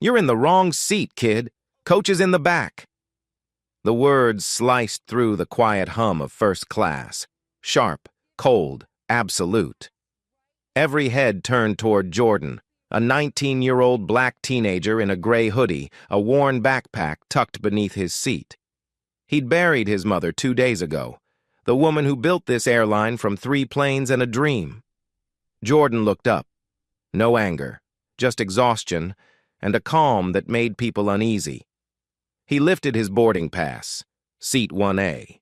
You're in the wrong seat, kid. Coach is in the back. The words sliced through the quiet hum of first class. Sharp, cold, absolute. Every head turned toward Jordan, a 19-year-old black teenager in a gray hoodie, a worn backpack tucked beneath his seat. He'd buried his mother 2 days ago, the woman who built this airline from 3 planes and a dream. Jordan looked up. No anger, just exhaustion, and a calm that made people uneasy. He lifted his boarding pass, seat 1A.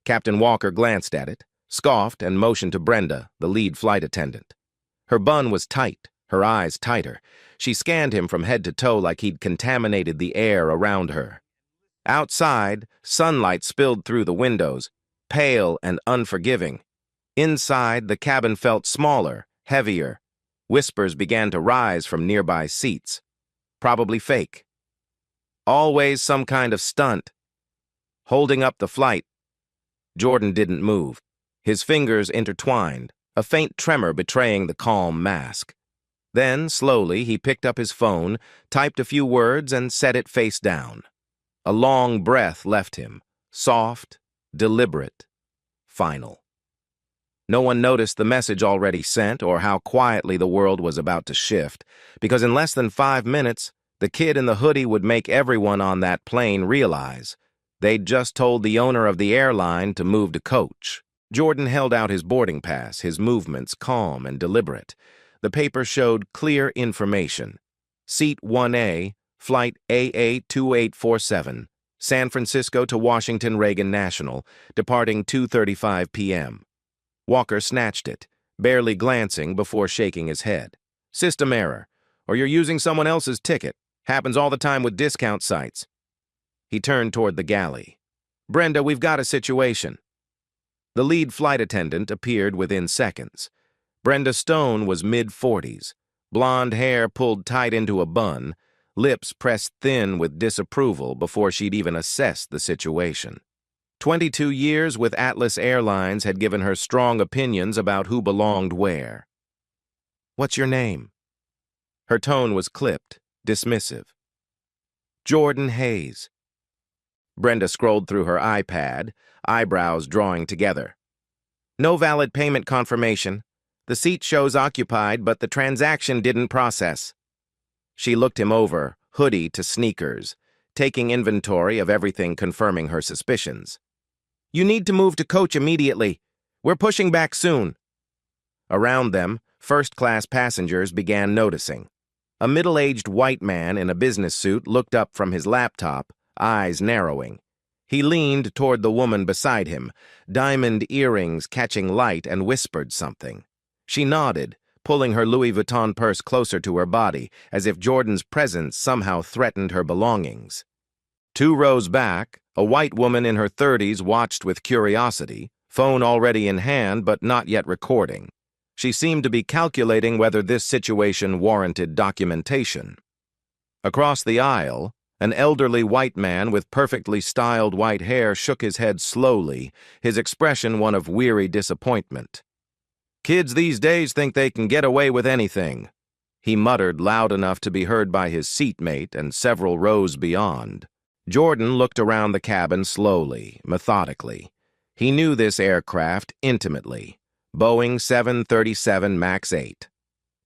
Captain Walker glanced at it, scoffed, and motioned to Brenda, the lead flight attendant. Her bun was tight, her eyes tighter. She scanned him from head to toe like he'd contaminated the air around her. Outside, sunlight spilled through the windows, pale and unforgiving. Inside, the cabin felt smaller, heavier. Whispers began to rise from nearby seats. Probably fake. Always some kind of stunt. Holding up the flight. Jordan didn't move. His fingers intertwined, a faint tremor betraying the calm mask. Then, slowly, he picked up his phone, typed a few words, and set it face down. A long breath left him, soft, deliberate, final. No one noticed the message already sent or how quietly the world was about to shift, because in less than 5 minutes, the kid in the hoodie would make everyone on that plane realize they'd just told the owner of the airline to move to coach. Jordan held out his boarding pass, his movements calm and deliberate. The paper showed clear information. Seat 1A, Flight AA2847, San Francisco to Washington Reagan National, departing 2:35 p.m. Walker snatched it, barely glancing before shaking his head. System error, or you're using someone else's ticket. Happens all the time with discount sites. He turned toward the galley. Brenda, we've got a situation. The lead flight attendant appeared within seconds. Brenda Stone was mid-40s, blonde hair pulled tight into a bun, lips pressed thin with disapproval before she'd even assessed the situation. 22 years with Atlas Airlines had given her strong opinions about who belonged where. What's your name? Her tone was clipped, dismissive. Jordan Hayes. Brenda scrolled through her iPad, eyebrows drawing together. No valid payment confirmation. The seat shows occupied, but the transaction didn't process. She looked him over, hoodie to sneakers, taking inventory of everything confirming her suspicions. You need to move to coach immediately. We're pushing back soon. Around them, first-class passengers began noticing. A middle-aged white man in a business suit looked up from his laptop, eyes narrowing. He leaned toward the woman beside him, diamond earrings catching light, and whispered something. She nodded, pulling her Louis Vuitton purse closer to her body, as if Jordan's presence somehow threatened her belongings. 2 rows back, a white woman in her 30s watched with curiosity, phone already in hand but not yet recording. She seemed to be calculating whether this situation warranted documentation. Across the aisle, an elderly white man with perfectly styled white hair shook his head slowly, his expression one of weary disappointment. Kids these days think they can get away with anything, he muttered loud enough to be heard by his seatmate and several rows beyond. Jordan looked around the cabin slowly, methodically. He knew this aircraft intimately. Boeing 737 MAX 8.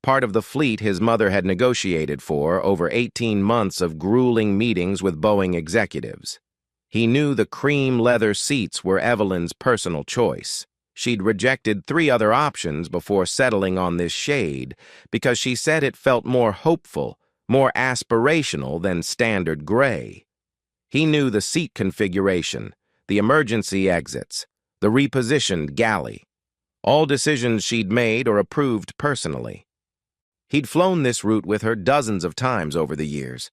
Part of the fleet his mother had negotiated for over 18 months of grueling meetings with Boeing executives. He knew the cream leather seats were Evelyn's personal choice. She'd rejected 3 other options before settling on this shade because she said it felt more hopeful, more aspirational than standard gray. He knew the seat configuration, the emergency exits, the repositioned galley. All decisions she'd made or approved personally. He'd flown this route with her dozens of times over the years.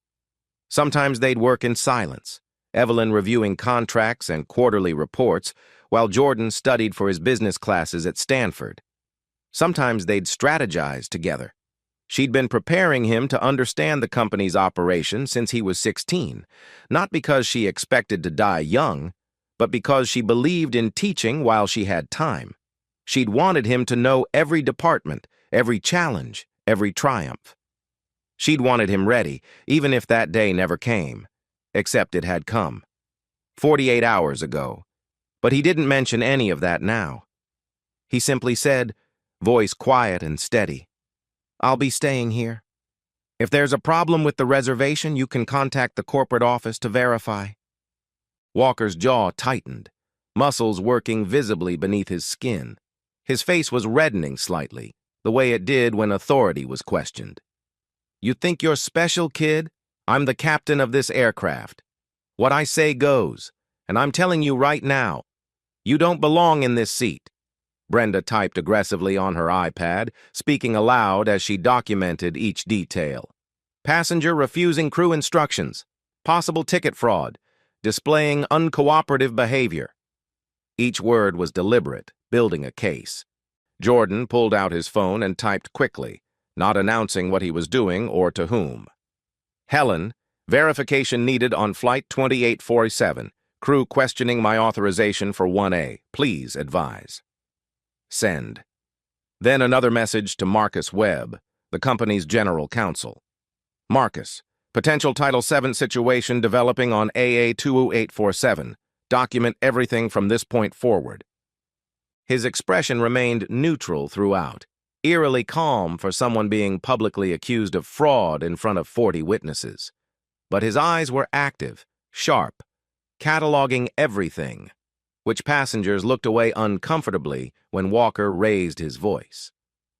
Sometimes they'd work in silence, Evelyn reviewing contracts and quarterly reports, while Jordan studied for his business classes at Stanford. Sometimes they'd strategize together. She'd been preparing him to understand the company's operation since he was 16, not because she expected to die young, but because she believed in teaching while she had time. She'd wanted him to know every department, every challenge, every triumph. She'd wanted him ready, even if that day never came. Except it had come. 48 hours ago. But he didn't mention any of that now. He simply said, voice quiet and steady, "I'll be staying here. If there's a problem with the reservation, you can contact the corporate office to verify." Walker's jaw tightened, muscles working visibly beneath his skin. His face was reddening slightly, the way it did when authority was questioned. "You think you're special, kid? I'm the captain of this aircraft. What I say goes, and I'm telling you right now, you don't belong in this seat." Brenda typed aggressively on her iPad, speaking aloud as she documented each detail. Passenger refusing crew instructions, possible ticket fraud, displaying uncooperative behavior. Each word was deliberate, building a case. Jordan pulled out his phone and typed quickly, not announcing what he was doing or to whom. "Helen, verification needed on Flight 2847. Crew questioning my authorization for 1A. Please advise." Send. Then another message to Marcus Webb, the company's general counsel. "Marcus, potential Title VII situation developing on AA 20847. Document everything from this point forward." His expression remained neutral throughout, eerily calm for someone being publicly accused of fraud in front of 40 witnesses. But his eyes were active, sharp, cataloging everything, which passengers looked away uncomfortably when Walker raised his voice.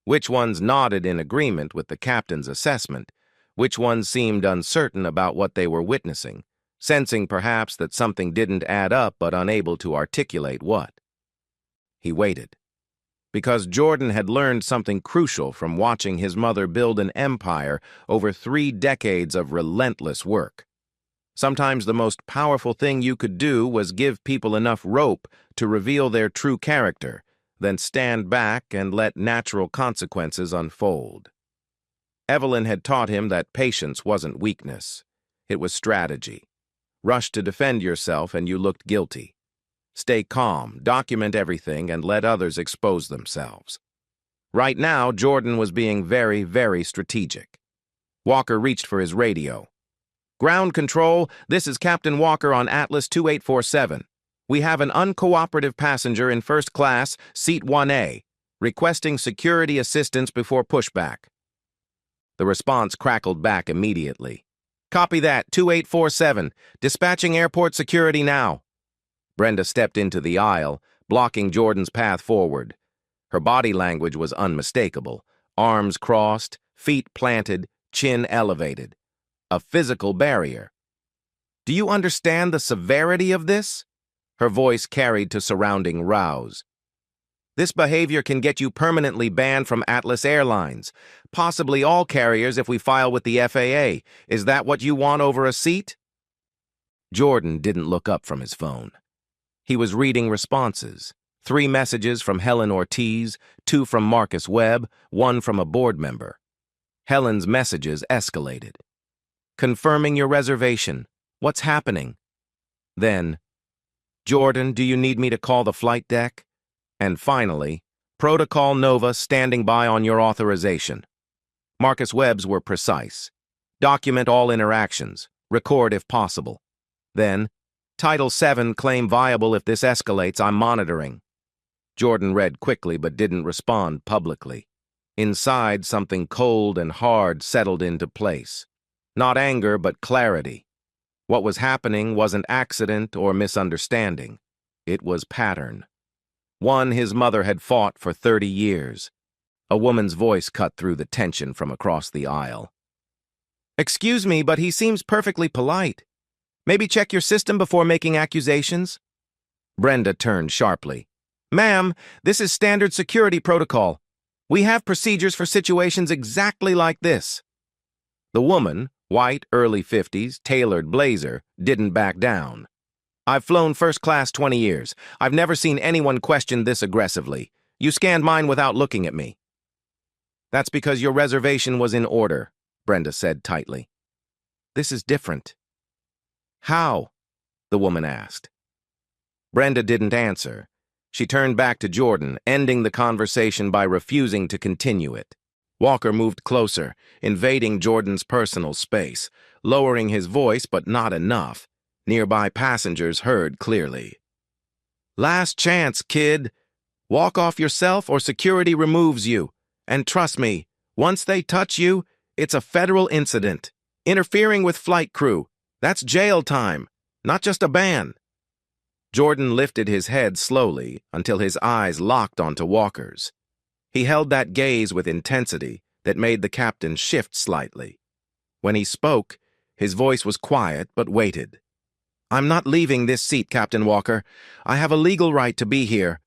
Which ones nodded in agreement with the captain's assessment, which ones seemed uncertain about what they were witnessing, sensing perhaps that something didn't add up but unable to articulate what. He waited, because Jordan had learned something crucial from watching his mother build an empire over 3 decades of relentless work. Sometimes the most powerful thing you could do was give people enough rope to reveal their true character, then stand back and let natural consequences unfold. Evelyn had taught him that patience wasn't weakness. It was strategy. Rush to defend yourself and you looked guilty. Stay calm, document everything, and let others expose themselves. Right now, Jordan was being very, very strategic. Walker reached for his radio. "Ground control, this is Captain Walker on Atlas 2847. We have an uncooperative passenger in first class, seat 1A, requesting security assistance before pushback." The response crackled back immediately. "Copy that, 2847. Dispatching airport security now." Brenda stepped into the aisle, blocking Jordan's path forward. Her body language was unmistakable. Arms crossed, feet planted, chin elevated. A physical barrier. "Do you understand the severity of this?" Her voice carried to surrounding rows. "This behavior can get you permanently banned from Atlas Airlines, possibly all carriers if we file with the FAA. Is that what you want over a seat?" Jordan didn't look up from his phone. He was reading responses. 3 messages from Helen Ortiz, 2 from Marcus Webb, 1 from a board member. Helen's messages escalated. "Confirming your reservation. What's happening?" Then, "Jordan, do you need me to call the flight deck?" And finally, "Protocol Nova standing by on your authorization." Marcus Webb's were precise. "Document all interactions. Record if possible." Then, "Title VII claim viable if this escalates. I'm monitoring." Jordan read quickly but didn't respond publicly. Inside, something cold and hard settled into place. Not anger, but clarity. What was happening wasn't accident or misunderstanding. It was pattern. One his mother had fought for 30 years. A woman's voice cut through the tension from across the aisle. "Excuse me, but he seems perfectly polite. Maybe check your system before making accusations?" Brenda turned sharply. "Ma'am, this is standard security protocol. We have procedures for situations exactly like this." The woman, white, early 50s, tailored blazer, didn't back down. "I've flown first class 20 years. I've never seen anyone question this aggressively. You scanned mine without looking at me." "That's because your reservation was in order," Brenda said tightly. "This is different." "How?" the woman asked. Brenda didn't answer. She turned back to Jordan, ending the conversation by refusing to continue it. Walker moved closer, invading Jordan's personal space, lowering his voice but not enough. Nearby passengers heard clearly. "Last chance, kid. Walk off yourself or security removes you. And trust me, once they touch you, it's a federal incident. Interfering with flight crew. That's jail time, not just a ban." Jordan lifted his head slowly until his eyes locked onto Walker's. He held that gaze with intensity that made the captain shift slightly. When he spoke, his voice was quiet but weighted. "I'm not leaving this seat, Captain Walker. I have a legal right to be here.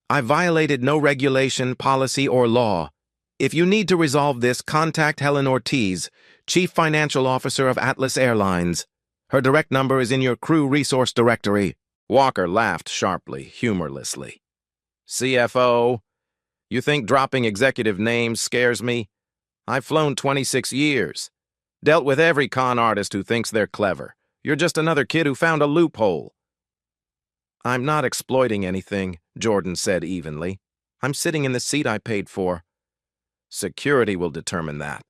I violated no regulation, policy, or law. If you need to resolve this, contact Helen Ortiz, Chief Financial Officer of Atlas Airlines. Her direct number is in your crew resource directory." Walker laughed sharply, humorlessly. "CFO, you think dropping executive names scares me? I've flown 26 years. Dealt with every con artist who thinks they're clever. You're just another kid who found a loophole." "I'm not exploiting anything," Jordan said evenly. "I'm sitting in the seat I paid for." "Security will determine that."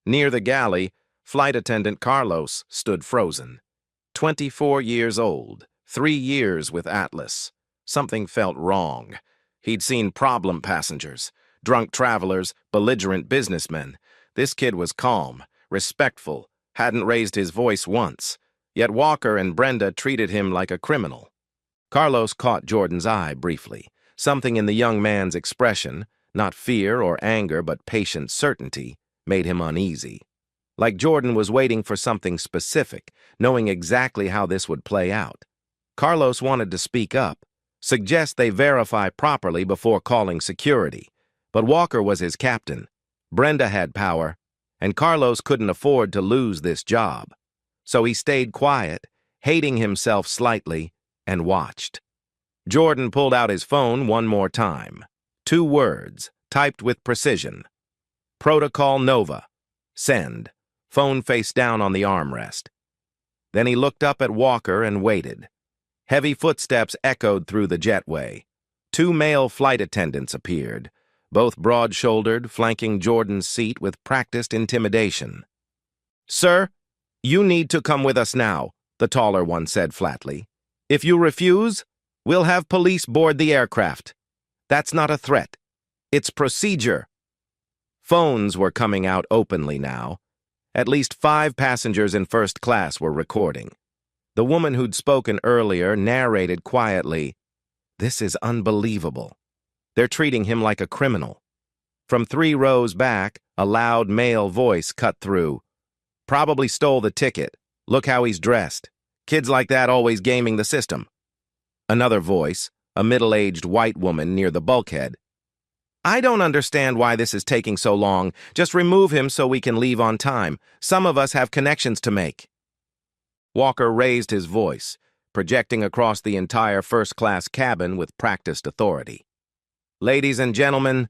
Near the galley, flight attendant Carlos stood frozen. 24 years old, 3 years with Atlas. Something felt wrong. He'd seen problem passengers, drunk travelers, belligerent businessmen. This kid was calm, respectful, hadn't raised his voice once. Yet Walker and Brenda treated him like a criminal. Carlos caught Jordan's eye briefly. Something in the young man's expression, not fear or anger but patient certainty, made him uneasy. Like Jordan was waiting for something specific, knowing exactly how this would play out. Carlos wanted to speak up, suggest they verify properly before calling security. But Walker was his captain. Brenda had power, and Carlos couldn't afford to lose this job. So he stayed quiet, hating himself slightly, and watched. Jordan pulled out his phone one more time. 2 words, typed with precision. "Protocol Nova. Send." Phone face down on the armrest. Then he looked up at Walker and waited. Heavy footsteps echoed through the jetway. 2 male flight attendants appeared, both broad-shouldered, flanking Jordan's seat with practiced intimidation. "Sir, you need to come with us now," the taller one said flatly. "If you refuse, we'll have police board the aircraft. That's not a threat. It's procedure." Phones were coming out openly now. At least 5 passengers in first class were recording. The woman who'd spoken earlier narrated quietly, "This is unbelievable. They're treating him like a criminal." From 3 rows back, a loud male voice cut through. "Probably stole the ticket. Look how he's dressed. Kids like that always gaming the system." Another voice, a middle-aged white woman near the bulkhead. "I don't understand why this is taking so long. Just remove him so we can leave on time. Some of us have connections to make." Walker raised his voice, projecting across the entire first-class cabin with practiced authority. "Ladies and gentlemen,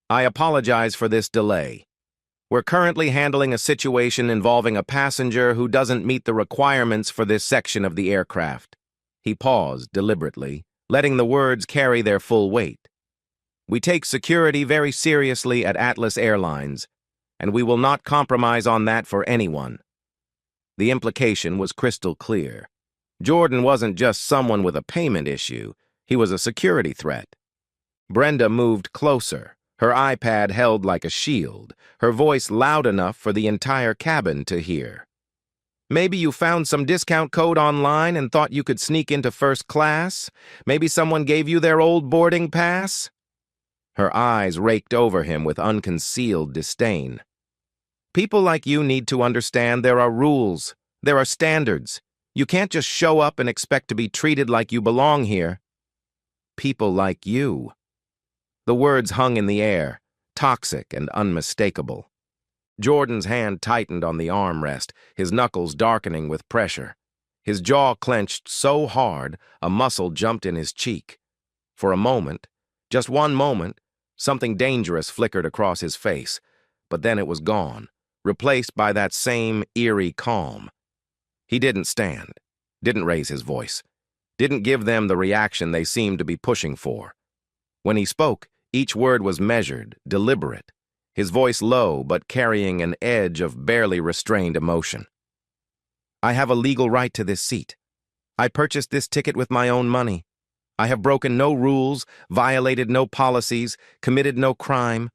I apologize for this delay. We're currently handling a situation involving a passenger who doesn't meet the requirements for this section of the aircraft." He paused deliberately, letting the words carry their full weight. "We take security very seriously at Atlas Airlines, and we will not compromise on that for anyone." The implication was crystal clear. Jordan wasn't just someone with a payment issue, he was a security threat. Brenda moved closer, her iPad held like a shield, her voice loud enough for the entire cabin to hear. "Maybe you found some discount code online and thought you could sneak into first class? Maybe someone gave you their old boarding pass?" Her eyes raked over him with unconcealed disdain. "People like you need to understand there are rules, there are standards. You can't just show up and expect to be treated like you belong here." "People like you." The words hung in the air, toxic and unmistakable. Jordan's hand tightened on the armrest, his knuckles darkening with pressure. His jaw clenched so hard, a muscle jumped in his cheek. For a moment, just one moment, something dangerous flickered across his face, but then it was gone, replaced by that same eerie calm. He didn't stand, didn't raise his voice, didn't give them the reaction they seemed to be pushing for. When he spoke, each word was measured, deliberate. his voice low but carrying an edge of barely restrained emotion. "I have a legal right to this seat. I purchased this ticket with my own money. I have broken no rules, violated no policies, committed no crime.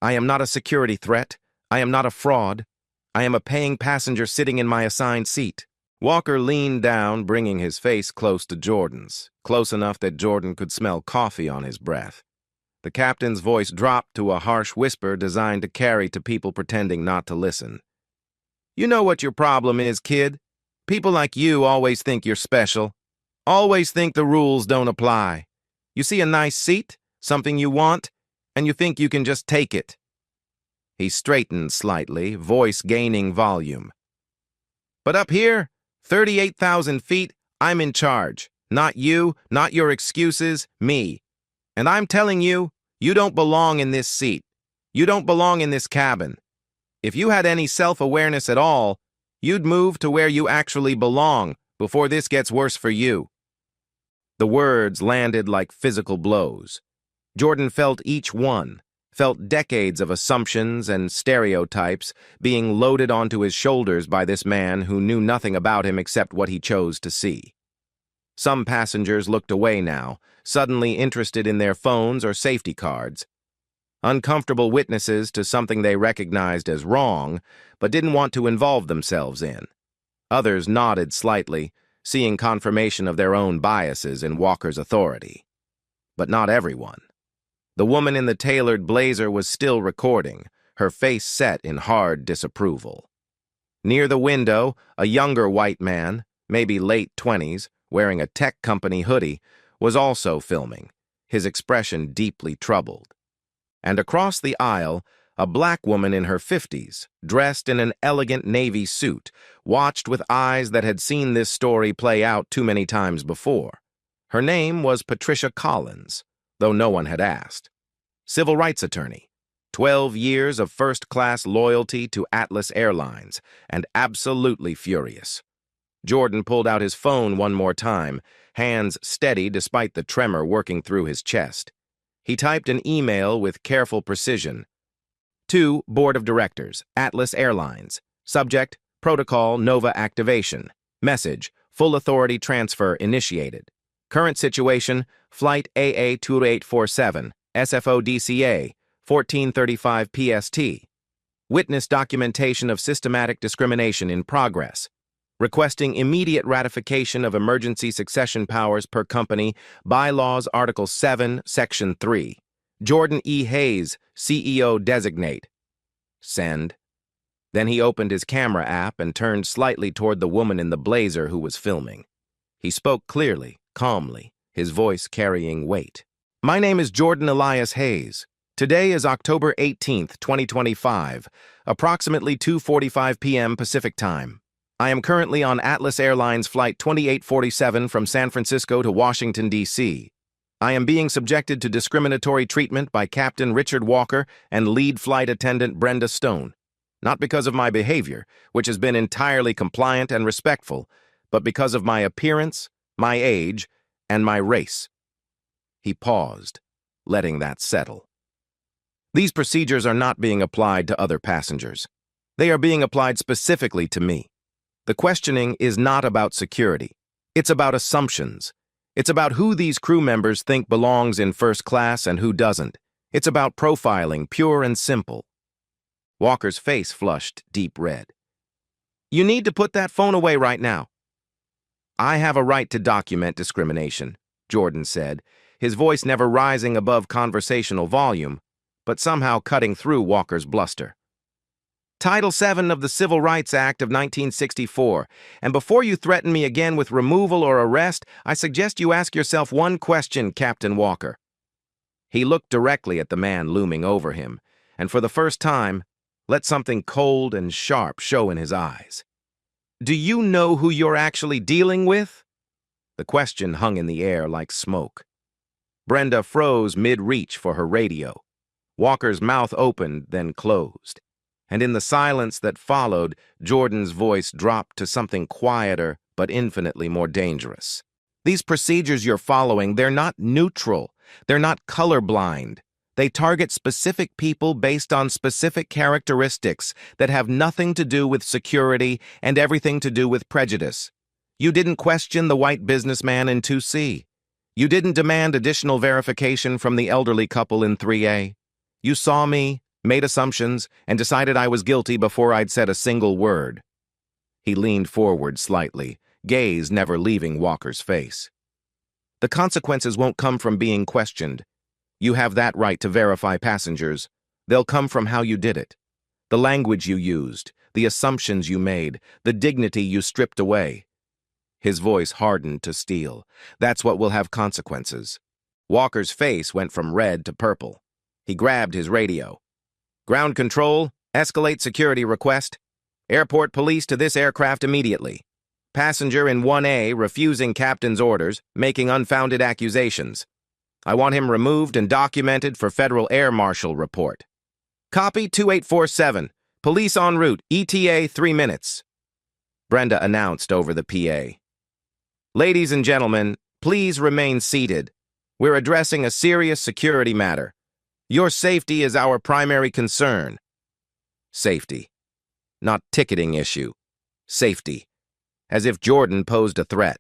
I am not a security threat. I am not a fraud. I am a paying passenger sitting in my assigned seat." Walker leaned down, bringing his face close to Jordan's, close enough that Jordan could smell coffee on his breath. The captain's voice dropped to a harsh whisper designed to carry to people pretending not to listen. "You know what your problem is, kid? People like you always think you're special. Always think the rules don't apply. You see a nice seat, something you want, and you think you can just take it." He straightened slightly, voice gaining volume. "But up here, 38,000 feet, I'm in charge. Not you, not your excuses, me. And I'm telling you, you don't belong in this seat. You don't belong in this cabin. If you had any self-awareness at all, you'd move to where you actually belong before this gets worse for you." The words landed like physical blows. Jordan felt each one, felt decades of assumptions and stereotypes being loaded onto his shoulders by this man who knew nothing about him except what he chose to see. Some passengers looked away now, suddenly interested in their phones or safety cards. Uncomfortable witnesses to something they recognized as wrong, but didn't want to involve themselves in. Others nodded slightly, seeing confirmation of their own biases in Walker's authority. But not everyone. The woman in the tailored blazer was still recording, her face set in hard disapproval. Near the window, a younger white man, maybe late 20s, wearing a tech company hoodie, was also filming, his expression deeply troubled. And across the aisle, a black woman in her 50s, dressed in an elegant navy suit, watched with eyes that had seen this story play out too many times before. Her name was Patricia Collins, though no one had asked. Civil rights attorney, 12 years of first-class loyalty to Atlas Airlines, and absolutely furious. Jordan pulled out his phone one more time, hands steady despite the tremor working through his chest. He typed an email with careful precision. To Board of Directors, Atlas Airlines. Subject, Protocol Nova Activation. Message, Full Authority Transfer Initiated. Current situation, Flight AA2847, SFO DCA, 1435 PST. Witness documentation of systematic discrimination in progress. Requesting immediate ratification of emergency succession powers per company, Bylaws Article 7, Section 3. Jordan E. Hayes, CEO designate. Send. Then he opened his camera app and turned slightly toward the woman in the blazer who was filming. He spoke clearly, calmly, his voice carrying weight. "My name is Jordan Elias Hayes. Today is October 18th, 2025, approximately 2:45 p.m. Pacific Time. I am currently on Atlas Airlines Flight 2847 from San Francisco to Washington, D.C. I am being subjected to discriminatory treatment by Captain Richard Walker and lead flight attendant Brenda Stone. Not because of my behavior, which has been entirely compliant and respectful, but because of my appearance, my age, and my race." He paused, letting that settle. "These procedures are not being applied to other passengers. They are being applied specifically to me. The questioning is not about security. It's about assumptions. It's about who these crew members think belongs in first class and who doesn't. It's about profiling, pure and simple." Walker's face flushed deep red. "You need to put that phone away right now." "I have a right to document discrimination," Jordan said, his voice never rising above conversational volume, but somehow cutting through Walker's bluster. "Title 7 of the Civil Rights Act of 1964, and before you threaten me again with removal or arrest, I suggest you ask yourself one question, Captain Walker." He looked directly at the man looming over him, and for the first time, let something cold and sharp show in his eyes. "Do you know who you're actually dealing with?" The question hung in the air like smoke. Brenda froze mid-reach for her radio. Walker's mouth opened, then closed. And in the silence that followed, Jordan's voice dropped to something quieter but infinitely more dangerous. "These procedures you're following, they're not neutral. They're not colorblind. They target specific people based on specific characteristics that have nothing to do with security and everything to do with prejudice. You didn't question the white businessman in 2C. You didn't demand additional verification from the elderly couple in 3A. You saw me, made assumptions, and decided I was guilty before I'd said a single word. He leaned forward slightly, gaze never leaving Walker's face. The consequences won't come from being questioned. You have that right to verify passengers. They'll come from how you did it. The language you used, the assumptions you made, the dignity you stripped away. His voice hardened to steel. That's what will have consequences. Walker's face went from red to purple. He grabbed his radio. Ground control, escalate security request. Airport police to this aircraft immediately. Passenger in 1A refusing captain's orders, making unfounded accusations. I want him removed and documented for Federal Air Marshal report. Copy 2847. Police en route, ETA 3 minutes. Brenda announced over the PA. Ladies and gentlemen, please remain seated. We're addressing a serious security matter. Your safety is our primary concern. Safety. Not ticketing issue. Safety. As if Jordan posed a threat.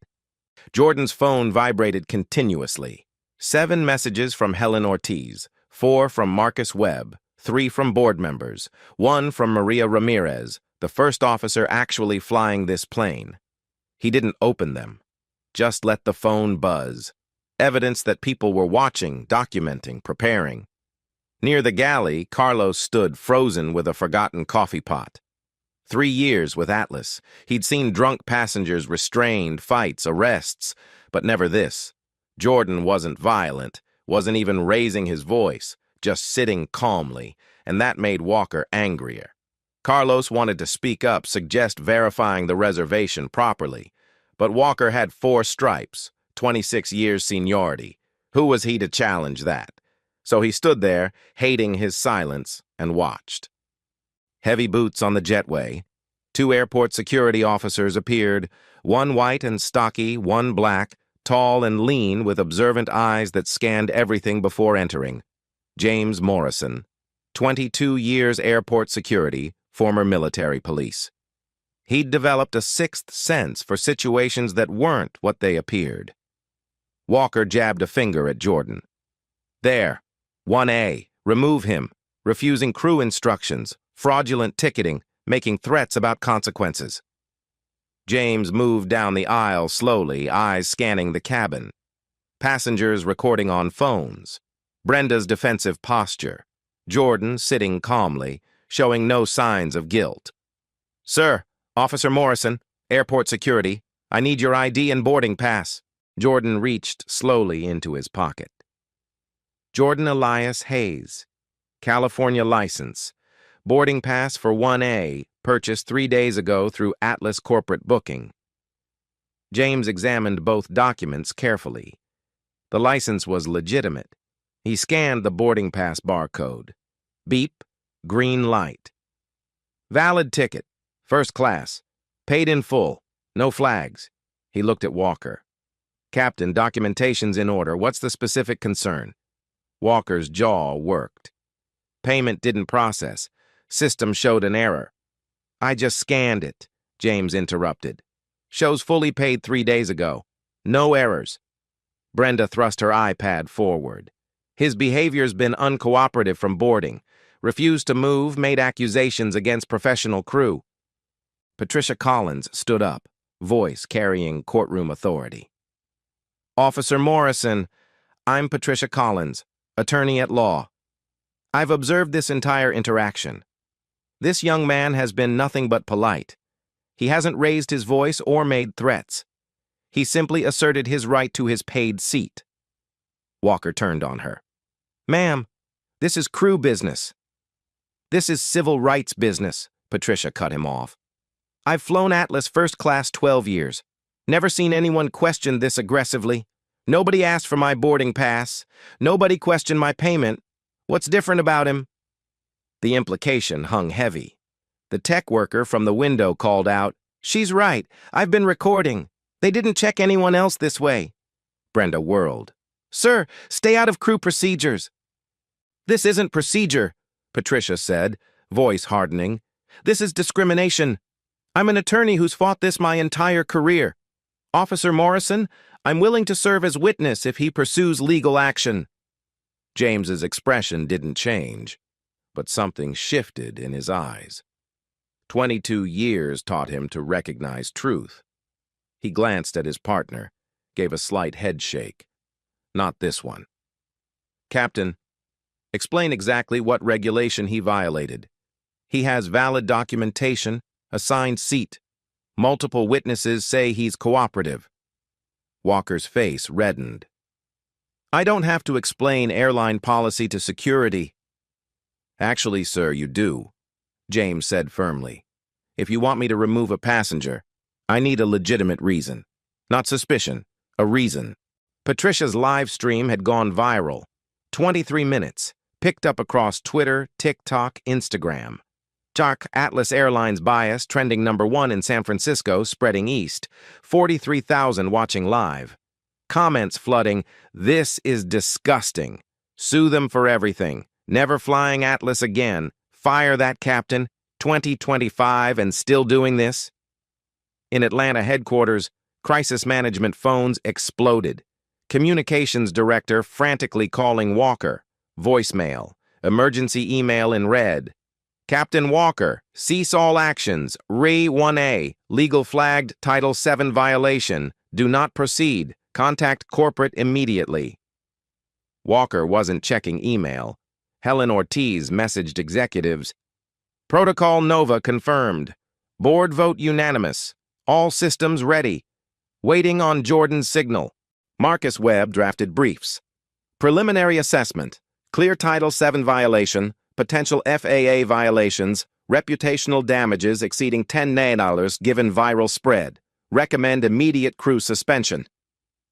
Jordan's phone vibrated continuously. 7 messages from Helen Ortiz, 4 from Marcus Webb, 3 from board members, 1 from Maria Ramirez, the first officer actually flying this plane. He didn't open them. Just let the phone buzz. Evidence that people were watching, documenting, preparing. Near the galley, Carlos stood frozen with a forgotten coffee pot. 3 years with Atlas. He'd seen drunk passengers restrained, fights, arrests, but never this. Jordan wasn't violent, wasn't even raising his voice, just sitting calmly, and that made Walker angrier. Carlos wanted to speak up, suggest verifying the reservation properly, but Walker had 4 stripes, 26 years seniority. Who was he to challenge that? So he stood there, hating his silence, and watched. Heavy boots on the jetway. 2 airport security officers appeared, 1 white and stocky, 1 black, tall and lean with observant eyes that scanned everything before entering. James Morrison, 22 years airport security, former military police. He'd developed a 6th sense for situations that weren't what they appeared. Walker jabbed a finger at Jordan. There, 1A, remove him, refusing crew instructions, fraudulent ticketing, making threats about consequences. James moved down the aisle slowly, eyes scanning the cabin. Passengers recording on phones. Brenda's defensive posture. Jordan sitting calmly, showing no signs of guilt. Sir, Officer Morrison, airport security. I need your ID and boarding pass. Jordan reached slowly into his pocket. Jordan Elias Hayes. California license. Boarding pass for 1A, purchased 3 days ago through Atlas Corporate Booking. James examined both documents carefully. The license was legitimate. He scanned the boarding pass barcode. Beep, green light. Valid ticket, first class, paid in full, no flags. He looked at Walker. Captain, documentation's in order. What's the specific concern? Walker's jaw worked. Payment didn't process. System showed an error. I just scanned it, James interrupted. Shows fully paid 3 days ago. No errors. Brenda thrust her iPad forward. His behavior's been uncooperative from boarding. Refused to move, made accusations against professional crew. Patricia Collins stood up, voice carrying courtroom authority. Officer Morrison, I'm Patricia Collins, attorney at law. I've observed this entire interaction. This young man has been nothing but polite. He hasn't raised his voice or made threats. He simply asserted his right to his paid seat. Walker turned on her. Ma'am, this is crew business. This is civil rights business, Patricia cut him off. I've flown Atlas first class 12 years. Never seen anyone question this aggressively. Nobody asked for my boarding pass. Nobody questioned my payment. What's different about him? The implication hung heavy. The tech worker from the window called out, She's right. I've been recording. They didn't check anyone else this way. Brenda whirled. Sir, stay out of crew procedures. "This isn't procedure," Patricia said, voice hardening. "This is discrimination. I'm an attorney who's fought this my entire career. Officer Morrison, I'm willing to serve as witness if he pursues legal action." James's expression didn't change, but something shifted in his eyes. 22 years taught him to recognize truth. He glanced at his partner, gave a slight head shake. "Not this one." "Captain, explain exactly what regulation he violated. He has valid documentation, assigned seat. Multiple witnesses say he's cooperative." Walker's face reddened. "I don't have to explain airline policy to security." "Actually, sir, you do," James said firmly. "If you want me to remove a passenger, I need a legitimate reason. Not suspicion, a reason." Patricia's live stream had gone viral. 23 minutes, picked up across Twitter, TikTok, Instagram. Jock Atlas Airlines bias trending #1 in San Francisco, spreading east. 43,000 watching live. Comments flooding, "This is disgusting. Sue them for everything. Never flying Atlas again. Fire that captain. 2025 and still doing this?" In Atlanta headquarters, crisis management phones exploded. Communications director frantically calling Walker. Voicemail. Emergency email in red. "Captain Walker, cease all actions. Re 1A. Legal flagged Title VII violation. Do not proceed. Contact corporate immediately." Walker wasn't checking email. Helen Ortiz messaged executives. "Protocol Nova confirmed. Board vote unanimous. All systems ready. Waiting on Jordan's signal." Marcus Webb drafted briefs. Preliminary assessment. Clear Title VII violation. Potential FAA violations. Reputational damages exceeding $10 million given viral spread. Recommend immediate crew suspension.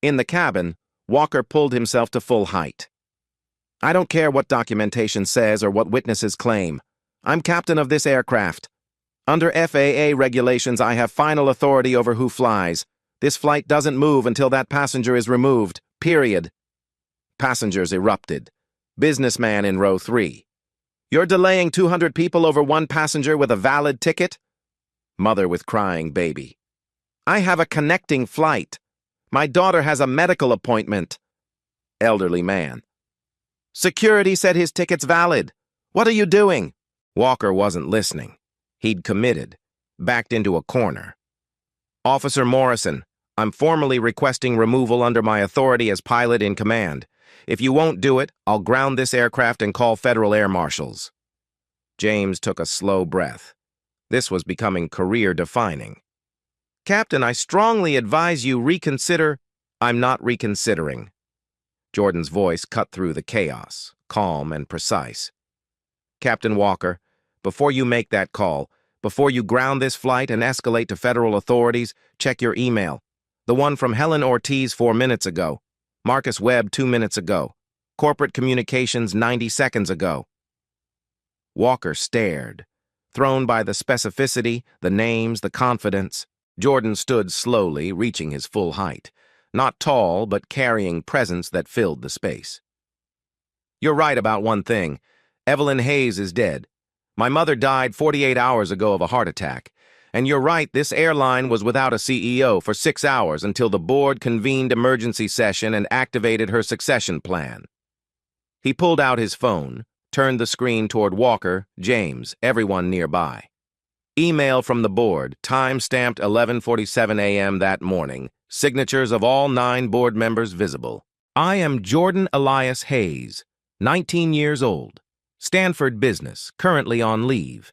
In the cabin, Walker pulled himself to full height. "I don't care what documentation says or what witnesses claim. I'm captain of this aircraft. Under FAA regulations, I have final authority over who flies. This flight doesn't move until that passenger is removed, period." Passengers erupted. Businessman in row 3. "You're delaying 200 people over one passenger with a valid ticket?" Mother with crying baby. "I have a connecting flight. My daughter has a medical appointment." Elderly man. "Security said his ticket's valid. What are you doing?" Walker wasn't listening. He'd committed, backed into a corner. "Officer Morrison, I'm formally requesting removal under my authority as pilot in command. If you won't do it, I'll ground this aircraft and call federal air marshals." James took a slow breath. This was becoming career-defining. "Captain, I strongly advise you reconsider." "I'm not reconsidering." Jordan's voice cut through the chaos, calm and precise. "Captain Walker, before you make that call, before you ground this flight and escalate to federal authorities, check your email. The one from Helen Ortiz 4 minutes ago. Marcus Webb 2 minutes ago. Corporate communications 90 seconds ago." Walker stared, thrown by the specificity, the names, the confidence. Jordan stood slowly, reaching his full height. Not tall, but carrying presence that filled the space. "You're right about one thing. Evelyn Hayes is dead. My mother died 48 hours ago of a heart attack. And you're right, this airline was without a CEO for 6 hours until the board convened emergency session and activated her succession plan." He pulled out his phone, turned the screen toward Walker, James, everyone nearby. Email from the board, time-stamped 11:47 a.m. that morning. Signatures of all 9 board members visible. "I am Jordan Elias Hayes, 19 years old. Stanford business, currently on leave.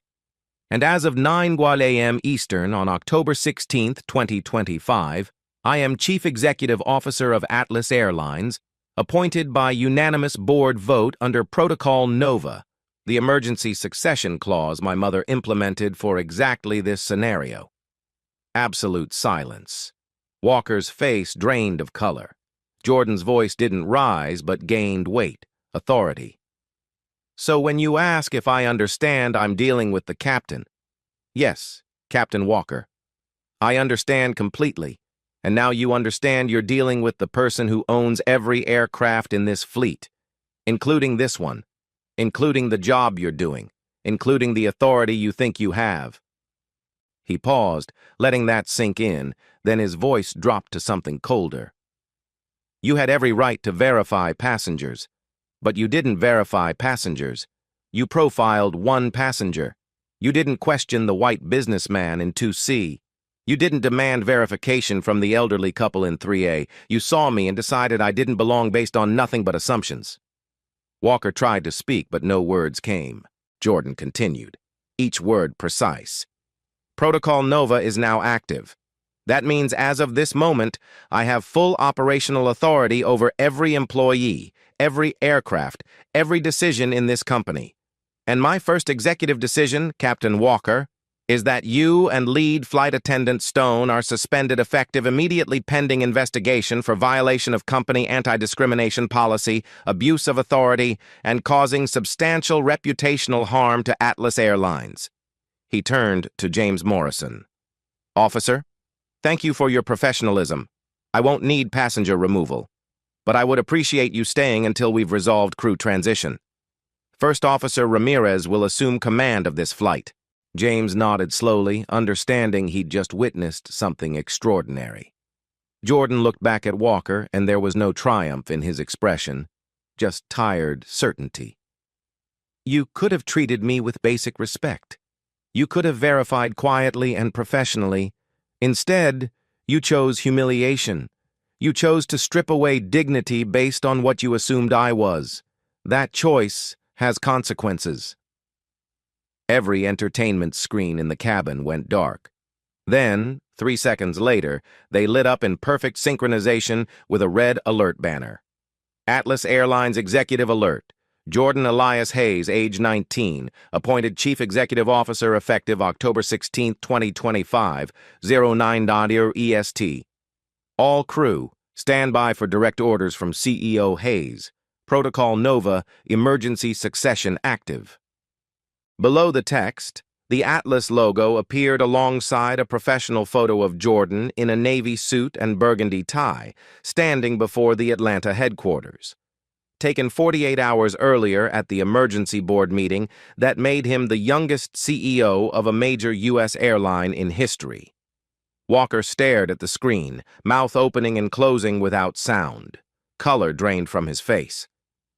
And as of 9 a.m. Eastern on October 16, 2025, I am Chief Executive Officer of Atlas Airlines, appointed by unanimous board vote under Protocol Nova, the emergency succession clause my mother implemented for exactly this scenario." Absolute silence. Walker's face drained of color. Jordan's voice didn't rise but gained weight, authority. "So when you ask if I understand I'm dealing with the captain, yes, Captain Walker. I understand completely, and now you understand you're dealing with the person who owns every aircraft in this fleet, including this one. including the job you're doing, including the authority you think you have." He paused, letting that sink in, then his voice dropped to something colder. "You had every right to verify passengers, but you didn't verify passengers. You profiled one passenger. You didn't question the white businessman in 2C. You didn't demand verification from the elderly couple in 3A. You saw me and decided I didn't belong based on nothing but assumptions." Walker tried to speak, but no words came. Jordan continued, each word precise. "Protocol Nova is now active. That means as of this moment, I have full operational authority over every employee, every aircraft, every decision in this company. And my first executive decision, Captain Walker, is that you and lead flight attendant Stone are suspended effective immediately pending investigation for violation of company anti-discrimination policy, abuse of authority, and causing substantial reputational harm to Atlas Airlines." He turned to James Morrison. "Officer, thank you for your professionalism. I won't need passenger removal, but I would appreciate you staying until we've resolved crew transition. First Officer Ramirez will assume command of this flight." James nodded slowly, understanding he'd just witnessed something extraordinary. Jordan looked back at Walker, and there was no triumph in his expression, just tired certainty. "You could have treated me with basic respect. You could have verified quietly and professionally. Instead, you chose humiliation. You chose to strip away dignity based on what you assumed I was. That choice has consequences." Every entertainment screen in the cabin went dark. Then, 3 seconds later, they lit up in perfect synchronization with a red alert banner. "Atlas Airlines Executive Alert. Jordan Elias Hayes, age 19, appointed Chief Executive Officer effective October 16, 2025, 09:00 EST. All crew, stand by for direct orders from CEO Hayes. Protocol Nova, emergency succession active." Below the text, the Atlas logo appeared alongside a professional photo of Jordan in a navy suit and burgundy tie, standing before the Atlanta headquarters. Taken 48 hours earlier at the emergency board meeting that made him the youngest CEO of a major U.S. airline in history. Walker stared at the screen, mouth opening and closing without sound. Color drained from his face.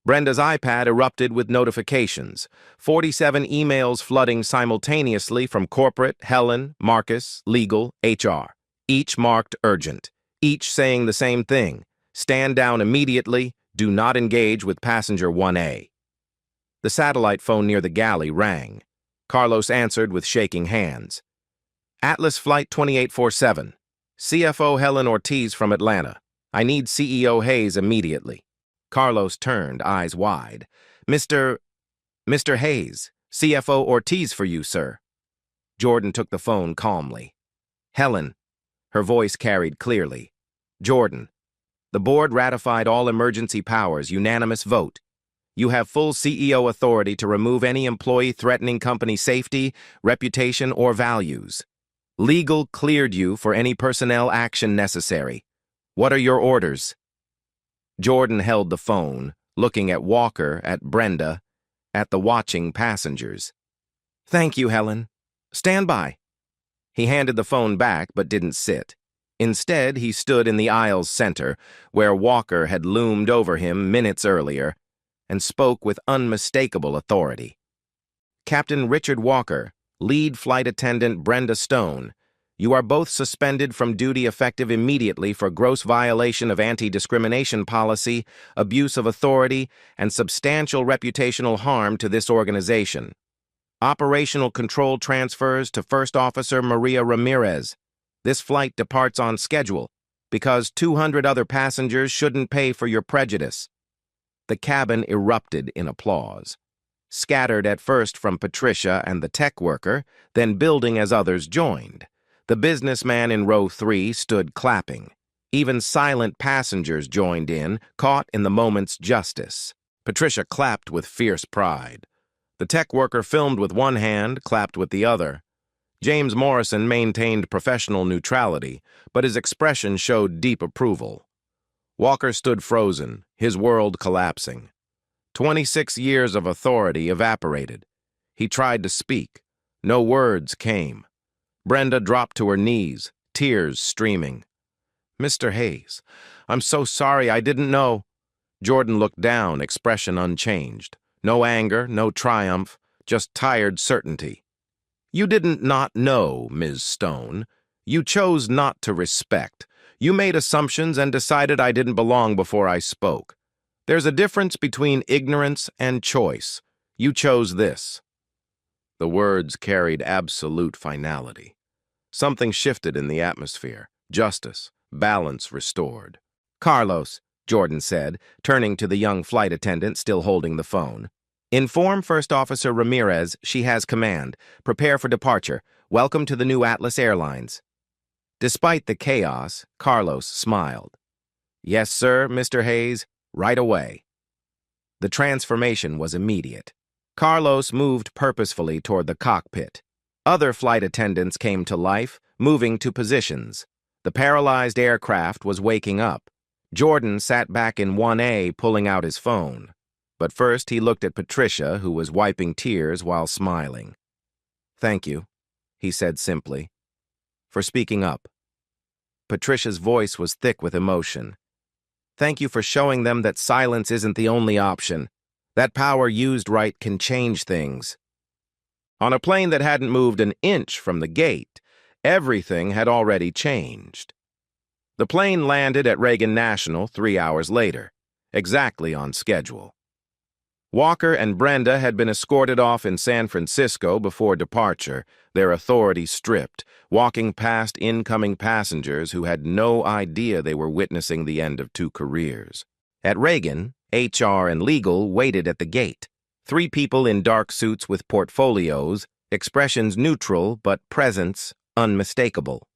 Brenda's iPad erupted with notifications, 47 emails flooding simultaneously from corporate, Helen, Marcus, legal, HR. Each marked urgent, each saying the same thing: stand down immediately, do not engage with passenger 1A. The satellite phone near the galley rang. Carlos answered with shaking hands. "Atlas Flight 2847. CFO Helen Ortiz from Atlanta. I need CEO Hayes immediately." Carlos turned, eyes wide. Mr. Hayes, CFO Ortiz for you, sir." Jordan took the phone calmly. "Helen." Her voice carried clearly. "Jordan, the board ratified all emergency powers, unanimous vote. You have full CEO authority to remove any employee threatening company safety, reputation, or values. Legal cleared you for any personnel action necessary. What are your orders?" Jordan held the phone, looking at Walker, at Brenda, at the watching passengers. "Thank you, Helen. Stand by." He handed the phone back but didn't sit. Instead, he stood in the aisle's center, where Walker had loomed over him minutes earlier, and spoke with unmistakable authority. "Captain Richard Walker, lead flight attendant Brenda Stone, you are both suspended from duty effective immediately for gross violation of anti-discrimination policy, abuse of authority, and substantial reputational harm to this organization. Operational control transfers to First Officer Maria Ramirez. This flight departs on schedule because 200 other passengers shouldn't pay for your prejudice." The cabin erupted in applause. Scattered at first from Patricia and the tech worker, then building as others joined. The businessman in row 3 stood clapping. Even silent passengers joined in, caught in the moment's justice. Patricia clapped with fierce pride. The tech worker filmed with one hand, clapped with the other. James Morrison maintained professional neutrality, but his expression showed deep approval. Walker stood frozen, his world collapsing. 26 years of authority evaporated. He tried to speak. No words came. Brenda dropped to her knees, tears streaming. "Mr. Hayes, I'm so sorry, I didn't know." Jordan looked down, expression unchanged. No anger, no triumph, just tired certainty. "You didn't not know, Ms. Stone. You chose not to respect. You made assumptions and decided I didn't belong before I spoke. There's a difference between ignorance and choice. You chose this." The words carried absolute finality. Something shifted in the atmosphere. Justice, balance restored. "Carlos," Jordan said, turning to the young flight attendant still holding the phone. "Inform First Officer Ramirez she has command. Prepare for departure. Welcome to the new Atlas Airlines." Despite the chaos, Carlos smiled. "Yes, sir, Mr. Hayes. Right away." The transformation was immediate. Carlos moved purposefully toward the cockpit. Other flight attendants came to life, moving to positions. The paralyzed aircraft was waking up. Jordan sat back in 1A, pulling out his phone. But first he looked at Patricia, who was wiping tears while smiling. "Thank you," he said simply, "for speaking up." Patricia's voice was thick with emotion. "Thank you for showing them that silence isn't the only option. That power used right can change things." On a plane that hadn't moved an inch from the gate, everything had already changed. The plane landed at Reagan National 3 hours later, exactly on schedule. Walker and Brenda had been escorted off in San Francisco before departure, their authority stripped, walking past incoming passengers who had no idea they were witnessing the end of 2 careers. At Reagan, HR and legal waited at the gate. 3 people in dark suits with portfolios, expressions neutral but presence unmistakable.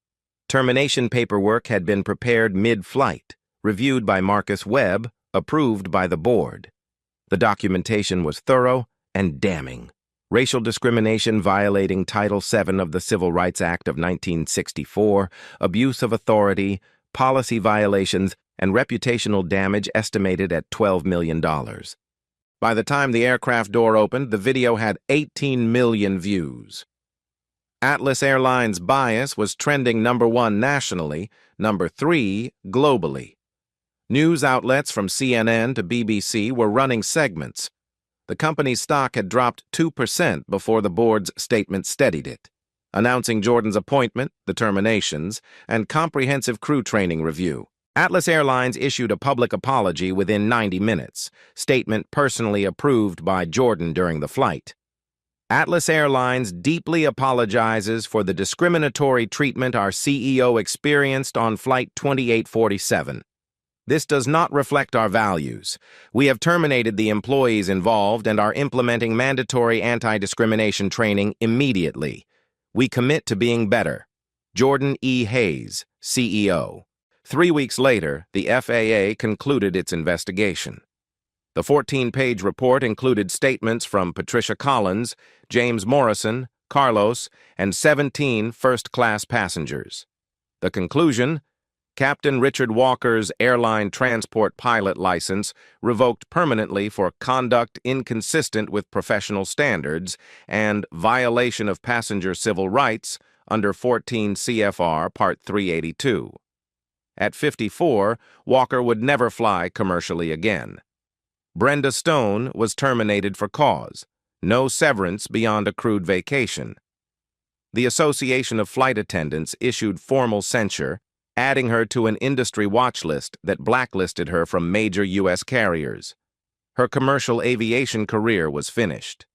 Termination paperwork had been prepared mid-flight, reviewed by Marcus Webb, approved by the board. The documentation was thorough and damning. Racial discrimination violating Title VII of the Civil Rights Act of 1964, abuse of authority, policy violations, and reputational damage estimated at $12 million. By the time the aircraft door opened, the video had 18 million views. Atlas Airlines' bias was trending #1 nationally, #3 globally. News outlets from CNN to BBC were running segments. The company's stock had dropped 2% before the board's statement steadied it, announcing Jordan's appointment, the terminations, and comprehensive crew training review. Atlas Airlines issued a public apology within 90 minutes, statement personally approved by Jordan during the flight. Atlas Airlines deeply apologizes for the discriminatory treatment our CEO experienced on Flight 2847. This does not reflect our values. We have terminated the employees involved and are implementing mandatory anti-discrimination training immediately. We commit to being better. Jordan E. Hayes, CEO. 3 weeks later, the FAA concluded its investigation. The 14-page report included statements from Patricia Collins, James Morrison, Carlos, and 17 first-class passengers. The conclusion: Captain Richard Walker's airline transport pilot license revoked permanently for conduct inconsistent with professional standards and violation of passenger civil rights under 14 CFR Part 382. At 54, Walker would never fly commercially again. Brenda Stone was terminated for cause, no severance beyond accrued vacation. The Association of Flight Attendants issued formal censure, adding her to an industry watch list that blacklisted her from major U.S. carriers. Her commercial aviation career was finished.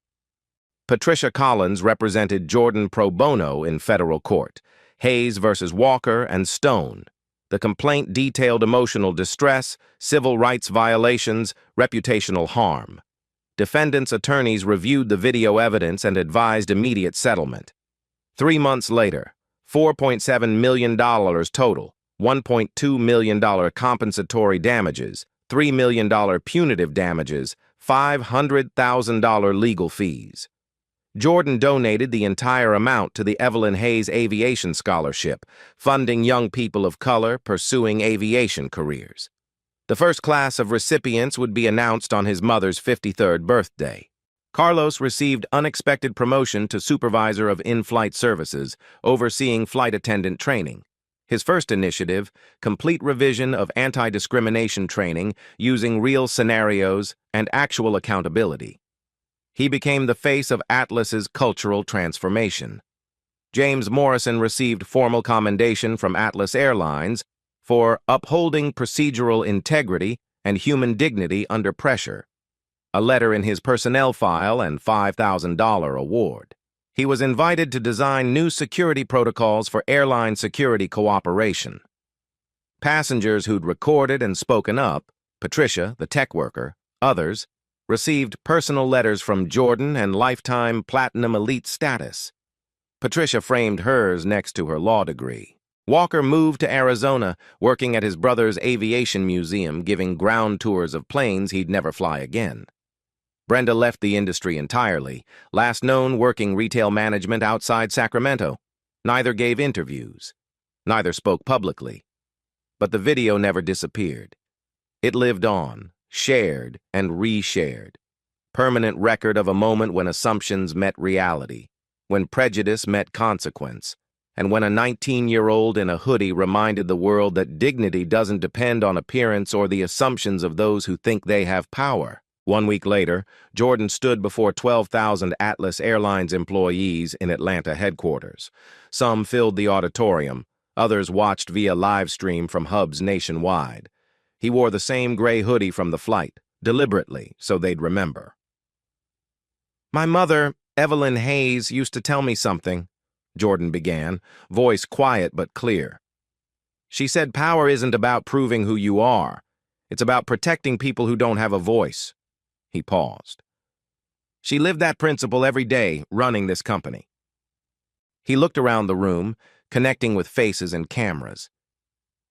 Patricia Collins represented Jordan pro bono in federal court, Hayes versus Walker and Stone. The complaint detailed emotional distress, civil rights violations, reputational harm. Defendants' attorneys reviewed the video evidence and advised immediate settlement. 3 months later, $4.7 million total, $1.2 million compensatory damages, $3 million punitive damages, $500,000 legal fees. Jordan donated the entire amount to the Evelyn Hayes Aviation Scholarship, funding young people of color pursuing aviation careers. The first class of recipients would be announced on his mother's 53rd birthday. Carlos received unexpected promotion to supervisor of in-flight services, overseeing flight attendant training. His first initiative, complete revision of anti-discrimination training using real scenarios and actual accountability. He became the face of Atlas's cultural transformation. James Morrison received formal commendation from Atlas Airlines for upholding procedural integrity and human dignity under pressure, a letter in his personnel file and $5,000 award. He was invited to design new security protocols for airline security cooperation. Passengers who'd recorded and spoken up, Patricia, the tech worker, others, received personal letters from Jordan and lifetime platinum elite status. Patricia framed hers next to her law degree. Walker moved to Arizona, working at his brother's aviation museum, giving ground tours of planes he'd never fly again. Brenda left the industry entirely, last known working retail management outside Sacramento. Neither gave interviews. Neither spoke publicly. But the video never disappeared. It lived on, shared and reshared. Permanent record of a moment when assumptions met reality, when prejudice met consequence, and when a 19-year-old in a hoodie reminded the world that dignity doesn't depend on appearance or the assumptions of those who think they have power. 1 week later, Jordan stood before 12,000 Atlas Airlines employees in Atlanta headquarters. Some filled the auditorium, others watched via live stream from hubs nationwide. He wore the same gray hoodie from the flight, deliberately, so they'd remember. "My mother, Evelyn Hayes, used to tell me something," Jordan began, voice quiet but clear. "She said power isn't about proving who you are. It's about protecting people who don't have a voice." He paused. "She lived that principle every day, running this company." He looked around the room, connecting with faces and cameras.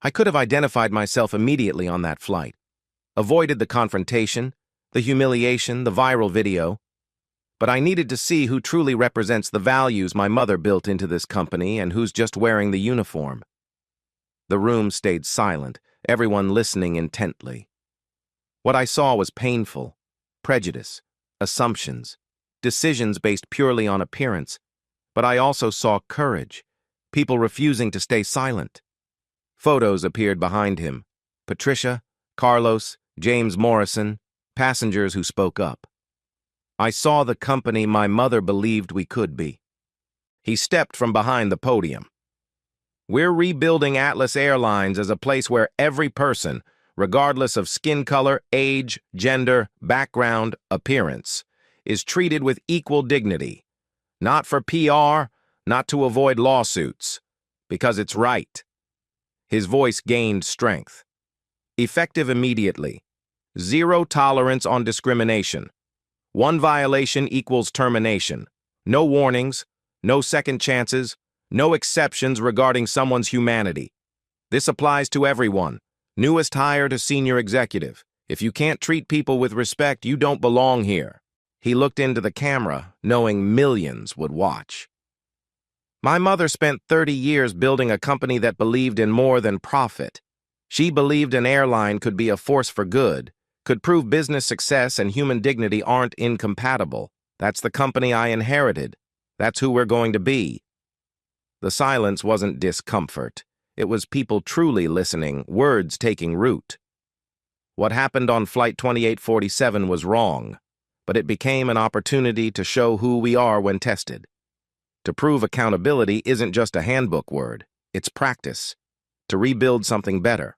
I could have identified myself immediately on that flight, avoided the confrontation, the humiliation, the viral video, but I needed to see who truly represents the values my mother built into this company and who's just wearing the uniform. The room stayed silent, everyone listening intently. What I saw was painful. Prejudice, assumptions, decisions based purely on appearance, but I also saw courage, people refusing to stay silent. Photos appeared behind him. Patricia, Carlos, James Morrison, passengers who spoke up. I saw the company my mother believed we could be. He stepped from behind the podium. "We're rebuilding Atlas Airlines as a place where every person, regardless of skin color, age, gender, background, appearance, is treated with equal dignity. Not for PR, not to avoid lawsuits, because it's right." His voice gained strength. "Effective immediately. Zero tolerance on discrimination. One violation equals termination. No warnings, no second chances, no exceptions regarding someone's humanity. This applies to everyone. Newest hire to senior executive. If you can't treat people with respect, you don't belong here." He looked into the camera, knowing millions would watch. "My mother spent 30 years building a company that believed in more than profit. She believed an airline could be a force for good, could prove business success and human dignity aren't incompatible. That's the company I inherited. That's who we're going to be." The silence wasn't discomfort. It was people truly listening, words taking root. What happened on Flight 2847 was wrong, but it became an opportunity to show who we are when tested. To prove accountability isn't just a handbook word, it's practice. To rebuild something better.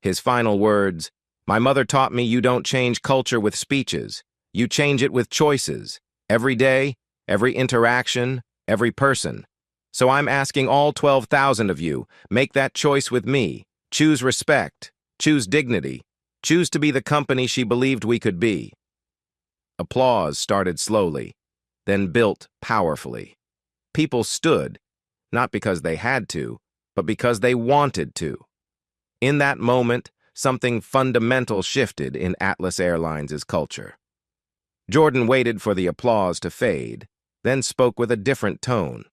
His final words, "My mother taught me you don't change culture with speeches. You change it with choices. Every day, every interaction, every person. So I'm asking all 12,000 of you, make that choice with me. Choose respect. Choose dignity. Choose to be the company she believed we could be." Applause started slowly, then built powerfully. People stood, not because they had to, but because they wanted to. In that moment, something fundamental shifted in Atlas Airlines' culture. Jordan waited for the applause to fade, then spoke with a different tone.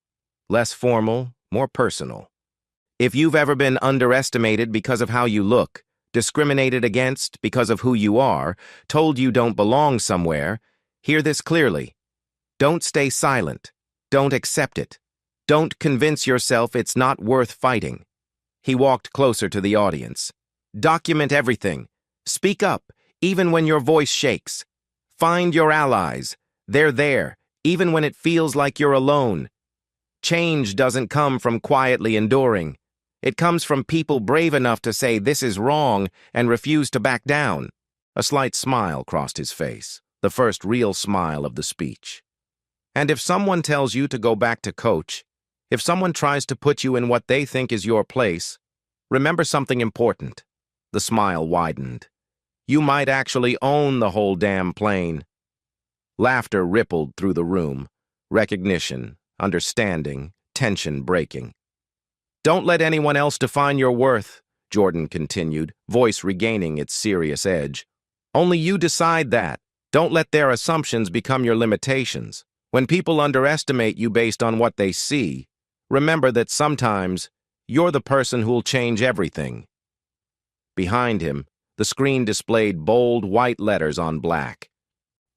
Less formal, more personal. "If you've ever been underestimated because of how you look, discriminated against because of who you are, told you don't belong somewhere, hear this clearly. Don't stay silent. Don't accept it. Don't convince yourself it's not worth fighting. He walked closer to the audience. Document everything. Speak up, even when your voice shakes. Find your allies. They're there, even when it feels like you're alone. Change doesn't come from quietly enduring. It comes from people brave enough to say this is wrong and refuse to back down. A slight smile crossed his face, the first real smile of the speech. And if someone tells you to go back to coach, if someone tries to put you in what they think is your place, remember something important. The smile widened. You might actually own the whole damn plane. Laughter rippled through the room. Recognition, understanding, tension breaking. Don't let anyone else define your worth, Jordan continued, voice regaining its serious edge. Only you decide that. Don't let their assumptions become your limitations. When people underestimate you based on what they see, remember that sometimes you're the person who'll change everything. Behind him, the screen displayed bold white letters on black.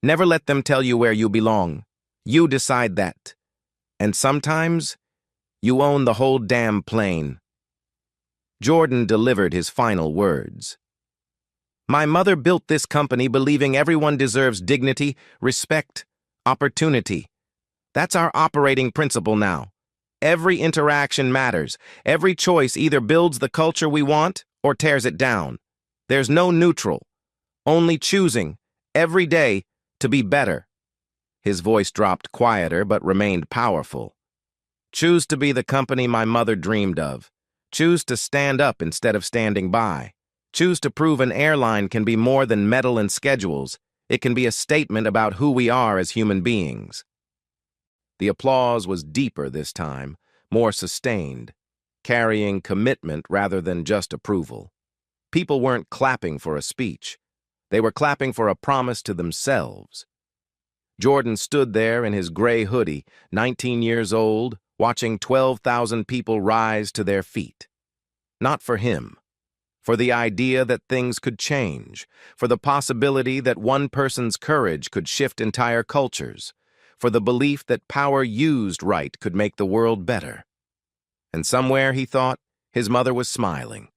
Never let them tell you where you belong. You decide that. And sometimes, you own the whole damn plane. Jordan delivered his final words. My mother built this company believing everyone deserves dignity, respect, opportunity. That's our operating principle now. Every interaction matters. Every choice either builds the culture we want or tears it down. There's no neutral. Only choosing, every day, to be better. His voice dropped quieter but remained powerful. Choose to be the company my mother dreamed of. Choose to stand up instead of standing by. Choose to prove an airline can be more than metal and schedules. It can be a statement about who we are as human beings. The applause was deeper this time, more sustained, carrying commitment rather than just approval. People weren't clapping for a speech. They were clapping for a promise to themselves. Jordan stood there in his gray hoodie, 19 years old, watching 12,000 people rise to their feet. Not for him. For the idea that things could change, for the possibility that one person's courage could shift entire cultures, for the belief that power used right could make the world better. And somewhere, he thought, his mother was smiling.